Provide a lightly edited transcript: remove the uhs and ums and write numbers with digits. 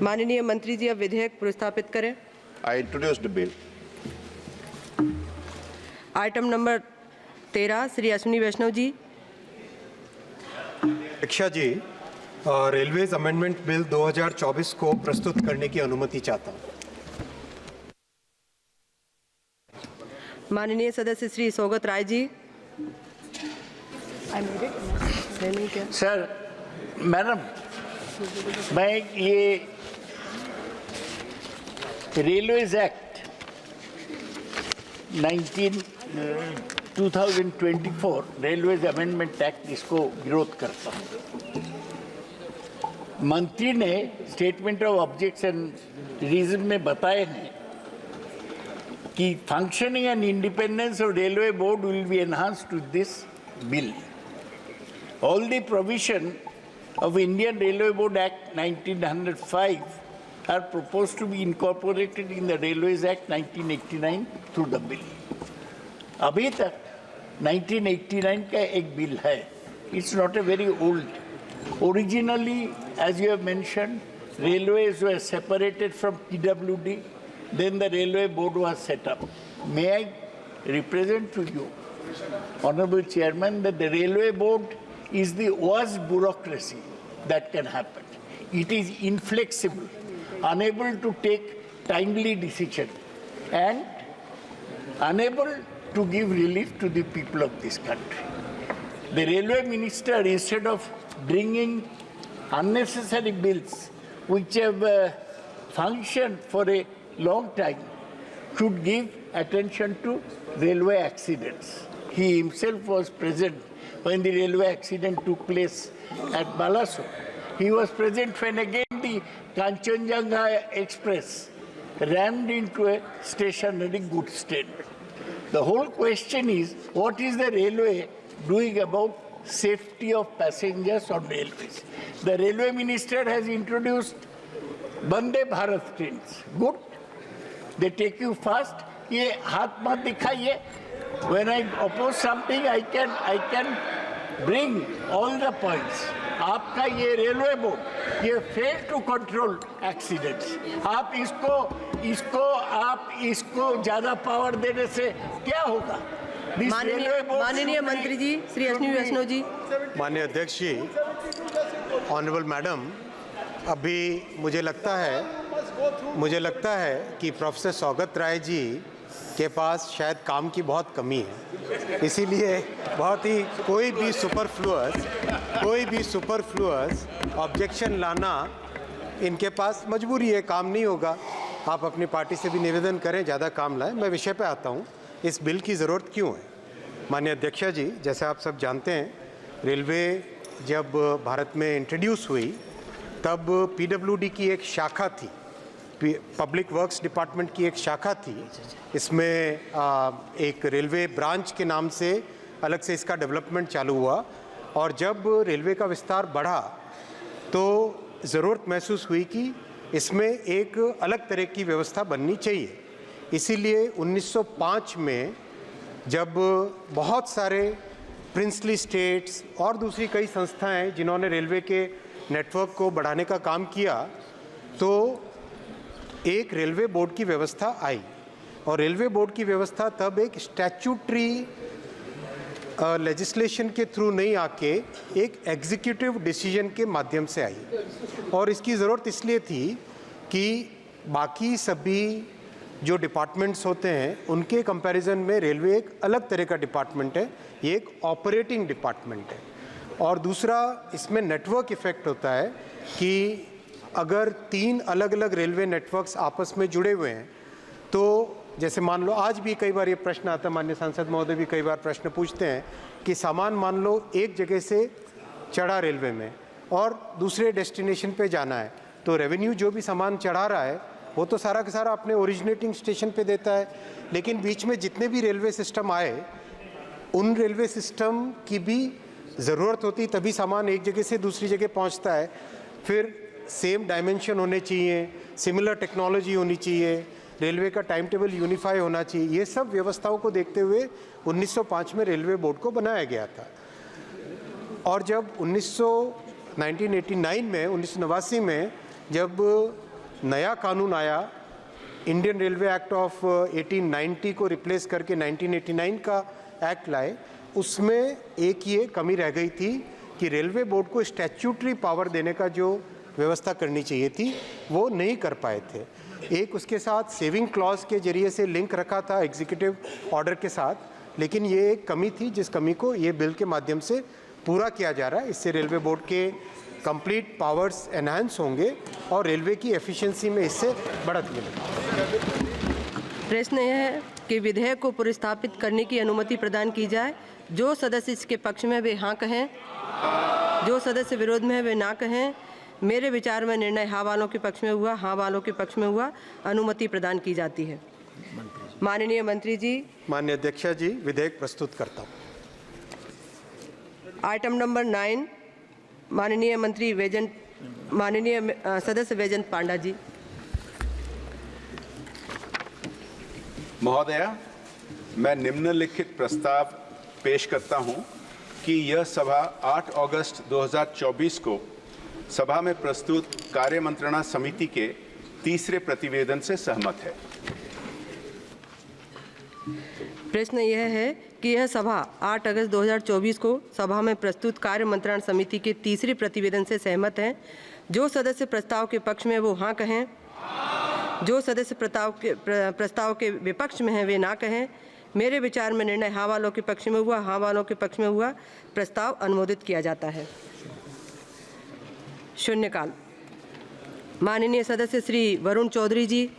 माननीय मंत्री जी अब विधेयक प्रस्तापित करें। I introduced the bill. Item number 13 Shri Ashwini Vaishnaw ji. अध्यक्षा जी, रेलवेज अमेंडमेंट बिल 2024 को प्रस्तुत करने की अनुमति चाहता हूँ। माननीय सदस्य श्री सौगत राय जी। सर, मैडम, मैं ये railways act 2024 railways amendment act इसको विरोध करता हूँ। मंत्री ने स्टेटमेंट ऑफ ऑब्जेक्शन रीजन में बताए हैं कि functioning and independence of railway board will be enhanced to this bill. All the provision of Indian Railway Board Act 1905 are proposed to be incorporated in the Railways Act 1989 through the bill. अभी तक 1989 का एक bill है. It's not a very old. Originally, as you have mentioned, railways were separated from PWD. Then the Railway Board was set up. May I represent to you, Honorable Chairman, that the Railway Board is the worst bureaucracy that can happen. It is inflexible, unable to take timely decision, and unable to give relief to the people of this country. The railway minister, instead of bringing unnecessary bills which have functioned for a long time, should give attention to railway accidents. He himself was present when the railway accident took place at Balasore. He was present when again the Kanchenjunga Express rammed into a stationary goods train. The whole question is, what is the railway doing about safety of passengers on railways? The railway minister has introduced Vande Bharat trains. Good. They take you fast. ये हाथ मत दिखाइए. When I oppose something, I can bring all the points. आपका ये railway board ये fail to control accidents. आप इसको ज्यादा पावर देने से क्या होगा? माननीय मंत्री जी श्री अश्विनी वैष्णव जी। माननीय अध्यक्ष जी, ऑनरेबल मैडम, अभी मुझे लगता है कि प्रोफेसर सौगत राय जी के पास शायद काम की बहुत कमी है, इसीलिए बहुत ही कोई भी सुपरफ्लुअस ऑब्जेक्शन लाना इनके पास मजबूरी है, काम नहीं होगा. आप अपनी पार्टी से भी निवेदन करें, ज़्यादा काम लाएं. मैं विषय पे आता हूँ. इस बिल की ज़रूरत क्यों है? माननीय अध्यक्षा जी, जैसे आप सब जानते हैं, रेलवे जब भारत में इंट्रोड्यूस हुई तब PWD की एक शाखा थी, पब्लिक वर्क्स डिपार्टमेंट की एक शाखा थी. इसमें एक रेलवे ब्रांच के नाम से अलग से इसका डेवलपमेंट चालू हुआ, और जब रेलवे का विस्तार बढ़ा तो ज़रूरत महसूस हुई कि इसमें एक अलग तरह की व्यवस्था बननी चाहिए. इसीलिए 1905 में जब बहुत सारे प्रिंसली स्टेट्स और दूसरी कई संस्थाएं जिन्होंने रेलवे के नेटवर्क को बढ़ाने का काम किया, तो एक रेलवे बोर्ड की व्यवस्था आई. और रेलवे बोर्ड की व्यवस्था तब एक स्टैट्यूटरी लेजिस्लेशन के थ्रू नहीं आके एक एग्जीक्यूटिव डिसीजन के माध्यम से आई. और इसकी ज़रूरत इसलिए थी कि बाकी सभी जो डिपार्टमेंट्स होते हैं उनके कंपैरिजन में रेलवे एक अलग तरह का डिपार्टमेंट है. ये एक ऑपरेटिंग डिपार्टमेंट है. और दूसरा, इसमें नेटवर्क इफ़ेक्ट होता है कि अगर 3 अलग अलग रेलवे नेटवर्क्स आपस में जुड़े हुए हैं, तो जैसे मान लो, आज भी कई बार ये प्रश्न आता है, माननीय सांसद महोदय भी कई बार प्रश्न पूछते हैं कि सामान मान लो एक जगह से चढ़ा रेलवे में और दूसरे डेस्टिनेशन पे जाना है, तो रेवेन्यू जो भी सामान चढ़ा रहा है वो तो सारा का सारा अपने ओरिजिनेटिंग स्टेशन पे देता है. लेकिन बीच में जितने भी रेलवे सिस्टम आए, उन रेलवे सिस्टम की भी ज़रूरत होती, तभी सामान एक जगह से दूसरी जगह पहुंचता है. फिर सेम डायमेंशन होने चाहिए, सिमिलर टेक्नोलॉजी होनी चाहिए, रेलवे का टाइम टेबल यूनिफाई होना चाहिए. ये सब व्यवस्थाओं को देखते हुए 1905 में रेलवे बोर्ड को बनाया गया था. और जब 1989 में 1989 में जब नया कानून आया, इंडियन रेलवे एक्ट ऑफ 1890 को रिप्लेस करके 1989 का एक्ट लाए, उसमें एक ये कमी रह गई थी कि रेलवे बोर्ड को स्टैट्यूटरी पावर देने का जो व्यवस्था करनी चाहिए थी वो नहीं कर पाए थे। एक उसके साथ सेविंग क्लॉज के जरिए से लिंक रखा था एग्जीक्यूटिव ऑर्डर के साथ, लेकिन ये एक कमी थी जिस कमी को ये बिल के माध्यम से पूरा किया जा रहा है। इससे रेलवे बोर्ड के कंप्लीट पावर्स एनहांस होंगे और रेलवे की एफिशिएंसी में इससे बढ़त मिलेगी। प्रश्न यह है कि विधेयक को पुनर्स्थापित करने की अनुमति प्रदान की जाए। जो सदस्य इसके पक्ष में वे हाँ कहें, जो सदस्य विरोध में है वे ना कहें। मेरे विचार में निर्णय हाँ वालों के पक्ष में हुआ, हाँ वालों के पक्ष में हुआ। अनुमति प्रदान की जाती है। माननीय मंत्री जी। माननीय अध्यक्षा जी, विधेयक प्रस्तुत करता हूँ। आइटम नंबर 9, माननीय मंत्री माननीय सदस्य वैजयंत पांडा जी। महोदया, मैं निम्नलिखित प्रस्ताव पेश करता हूं कि यह सभा 8 अगस्त 2024 को सभा में प्रस्तुत कार्य मंत्रणा समिति के तीसरे प्रतिवेदन से सहमत है। प्रश्न यह है कि यह सभा 8 अगस्त 2024 को सभा में प्रस्तुत कार्य मंत्रणा समिति के तीसरे प्रतिवेदन से सहमत है। जो सदस्य प्रस्ताव के पक्ष में वो हाँ कहें, जो सदस्य प्रस्ताव के विपक्ष में हैं वे ना कहें। मेरे विचार में निर्णय हाँ वालों के पक्ष में हुआ, हाँ वालों के पक्ष में हुआ। प्रस्ताव अनुमोदित किया जाता है। शून्यकाल। माननीय सदस्य श्री वरुण चौधरी जी।